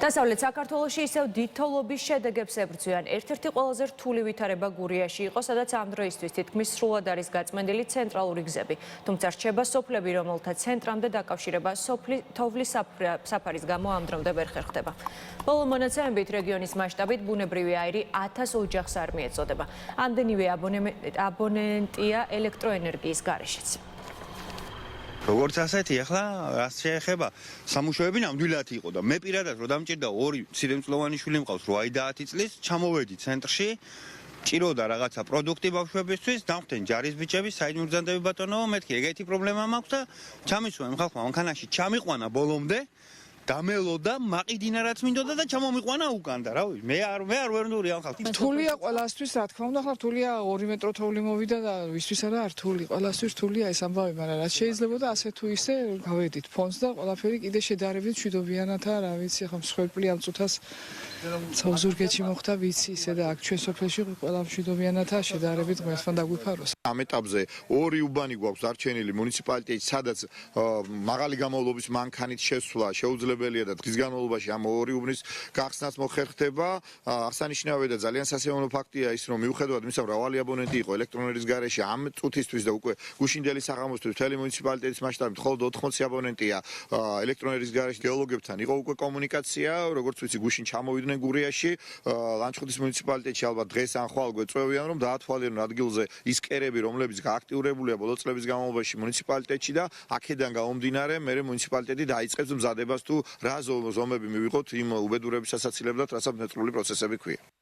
დასავლეთ საქართველოში ისევ დიდ თოვლობის შედეგებს ებრძვიან. ერთ-ერთი ყველაზე რთული ვითარება გურიაში იყო, სადაც ამ დროისთვის თითქმის სრულად არის გაწმენდილი ცენტრალური გზები. თუმცა რჩება სოფლები, რომელთა ცენტრამდე დაკავშირება თოვლის საფარის გამო ამ დრომდე ვერ ხერხდება. ბოლო მონაცემებით რეგიონის მასშტაბით ბუნებრივი აირი 1000 ოჯახს არ მიეწოდება. ამდენივე აბონენტია ელექტროენერგიის გარეშეც. როგორც ასეთი, ახლა რაც შეეხება სამუშაოები ნამდვილად იყო და მე პირადად რომ დამჭირდა ორი მცირემწლოვანი შვილი მყავს 8-10 წლის, ჩამოვედი ცენტრში, ჭიროდა რაღაცა პროდუქტი ბავშვებისთვის, დამხდენ ჯარის ბიჭები, საიდ მიგზანდები ბატონო, მეთქი ეგეთი პრობლემა მაქვს და ჩამისვენ ხალხმა მანქანაში ჩამიყვანა ბოლომდე. დამელოდა, მაყიდინა რაც მინდოდა და ჩამომიყვანა უკან და რავი, მე არ ვერნური ამ ხალხს. რთულია ყველასთვის, რა თქმა უნდა, ხლა რთულია 2 მეტრო თოვლი მოვიდა და ვისთვის არა რთული, ყველასთვის რთულია ეს ამბავი, მაგრამ რაც შეიძლება და ასე თუ ისე გავედით ფონს და ყველაფერი კიდე შედარებით მშვიდობიანათა, რა ვიცი, ხა მსხვერპლი ამ წუთას ზურგეთში მოხდა, ვიცი, ისე და აქ ჩვენ სოფელში ყველა მშვიდობიანათა შედარებით ღმერთთან დაგვიფაროს. ამ ეტაპზე ორი უბანი გვაქვს არჩენილი მუნიციპალიტეტში, სადაც მაღალი გამოვლობის მანქანით შესვლა შეუძლებელია და დღის განმავლობაში ამ ორი უბნის გახსნაც მოხერხდება. აღსანიშნავია და ძალიან სასიამოვნო ფაქტია ის, რომ მიუხედავად იმისა, რომ მრავალი აბონენტი იყო ელექტროენერგიის გარეშე ამ წუთისთვის და უკვე გუშინდელი საღამოსთვის მთელი მუნიციპალიტეტის მასშტაბით მხოლოდ 80 აბონენტია ელექტროენერგიის გარეშე. გეოლოგებთან იყო უკვე კომუნიკაცია, როგორც ვიცი, გუშინ ჩამოვიდნენ გურიაში, ლანჩხუთის მუნიციპალიტეტში ალბათ დღეს ან ხვალ გვეწევიან, რომ დაათვალიერონ ადგილზე ის კერები, რომლებიც გააქტიურებულია ბოლო წლების განმავლობაში მუნიციპალიტეტში და აქედან გამომდინარე მე მუნიციპალიტეტი დაიწყებს მზადებას თუ რა ზომები მივიღოთ იმ უბედურების ასაცილებლად, რასაც ნეტრული პროცესები ქვია.